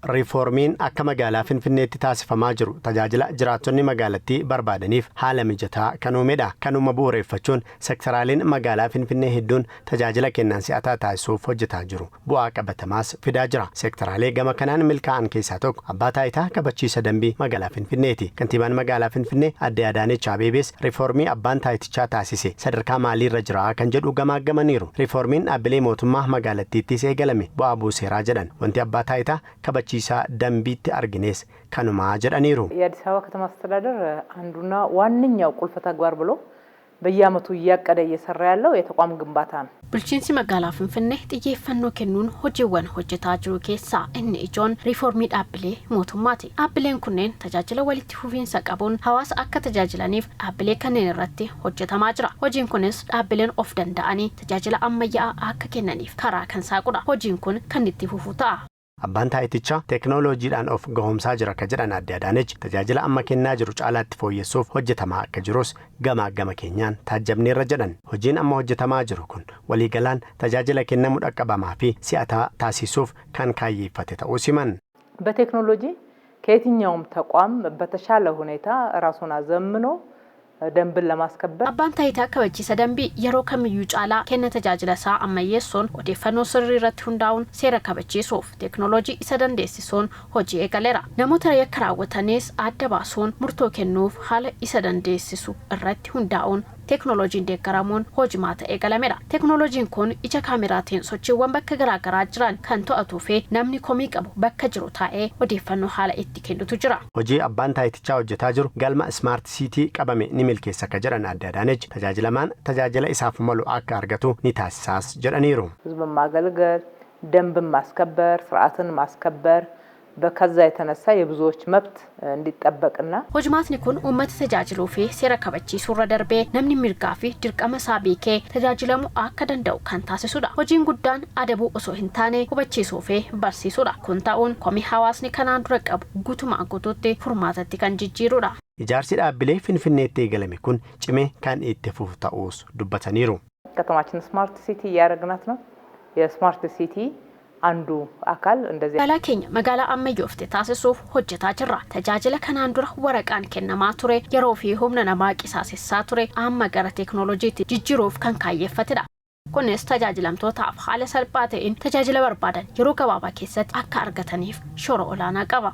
Riiformiin akka magaalaa Finfinneetti taasifamaa jiru tajaajila jiraattonni magaalattii barbaadaniif haala mijataa kan uumedha. Kanuma bu'uureffachuun sektaraaliin magaalaa Finfinnee hedduun tajaajila kennan si'ataa taasisuuf hojjetaa jiru. Bu'aa qabatamaas fidaa jira. Sektaraalee gama kanaan milkaa'an keessaa tokko abbaa taayitaa kabachiisa dambii magaalaa Finfinneeti. Kantiibaan magaalaa Finfinnee Aadde Adaanech Abeebees riiformii abbaan taayitichaa taasise sadarkaa maaliirra jira kan jedhu gamaaggamaniiru. Riiformiin dhaabbilee mootummaa magaalattiittis eegalame bu'aa buuseeraa jedhan. Wanti abbaa taayitaa kabachiisa dambiitti argines kanumaa jedhaniiru. የአዲስ አበባ ከተማ አስተዳደር አንዱና ዋንኛው ቁልፍ ተግባር ብሎ በየዓመቱ እያቀደ እየሰራ ያለው የተቋም ግንባታ ነው። bulchiinsi magaalaa Finfinnee xiyyeeffannoo kennuun hojiiwwan hojjetaa jiru keessaa inni ijoon riiformii dhaabbilee mootummaati. Dhaabbileen kunneen tajaajila walitti fufiinsa qabuun hawaasa akka tajaajilaniif dhaabbilee kanneen irratti hojjetamaa jira. Hojiin kunis dhaabbileen of danda'anii tajaajila ammayyaa'aa akka kennaniif karaa kan saaqudha. Hojiin kun kan itti fufu ta'a. Abbaan taayitichaa teekinooloojiidhaan of gahumsaa jira ka jedhan Aadde Adaanech tajaajila amma kennaa jiru caalaatti fooyyessuuf hojjetamaa akka jirus gama keenyaan taajjabneerra jedhan. Hojiin amma hojjetamaa jiru kun waliigalaan tajaajila kennamu dhaqqabamaa fi si'ataa taasisuuf kan kaayyeeffate ta'uu siman. በቴክኖሎጂ ከየትኛውም ተቋም በተሻለ ሁኔታ ራሱን አዘምኖ ደንብን ለማስከበር አባን ታይታ ከበቺሳ ደንቢ yeroo kamiyyuu caalaa kenna tajaajila isaa ammayyeessuun odeeffannoo sirrii irratti hundaa'uun seera kabachiisuuf teeknooloojii isa dandeessisuun hojii eegaleera. Namoota yakka raawwatanis adda baasuun murtoo kennuuf haala isa dandeessisu irratti hundaa'uun teeknooloojiin deeggaramuun hojimaata eegalameera. Teeknooloojiin kun ija kaameraatiin sochiiwwan bakka garaagaraa jiran kan to'atuu fi namni komii qabu bakka jiru taa'ee odeeffannoo haala itti kennutu jira. Hojii abbaan taayitichaa hojjetaa jiru galma Smart City qabame ni milkeessa ka jedhan Aadde Adaanech tajaajilamaan tajaajila isaaf malu akka argatu ni taasisaas jedhaniiru. ህዝብን ማገልገል ደንብን ማስከበር ስርዓትን ማስከበር በከዛ የተነሳ የብዙዎች መብት እንዲጠበቅና hojimaatni kun uummata tajaajiluu fi seera kabachiisuurra darbee namni mirgaa fi dirqama isaa beekee tajaajilamuu akka danda'u kan taasisudha. Hojiin guddaan adabuu osoo hin taane hubachiisuu fi barsiisuudha. Kun ta'uun komii hawaasni kanaan dura qabu guutumaan guutuutti furmaatatti kan jijjiirudha. Ijaarsi dhaabbilee Finfinneetti eegalame kun cimee kan itti fufu ta'uus dubbataniiru. ከተማችን ስማርት ሲቲ ያደረግናት ነው። የስማርት ሲቲ አንዱ አካል እንደዚህ magaalaa keenya magaalaa ammayyoofte taasisuuf hojjetaa jirra. Tajaajila kanaan dura waraqaan kennamaa ture yeroo fi humna namaa qisaasessaa ture amma gara teeknooloojiitti jijjiiruuf kan kaayyeeffatedha. Kunis tajaajilamtootaaf haala salphaa ta'een tajaajila barbaadan yeroo gabaabaa keessatti akka argataniif shoora olaanaa qaba.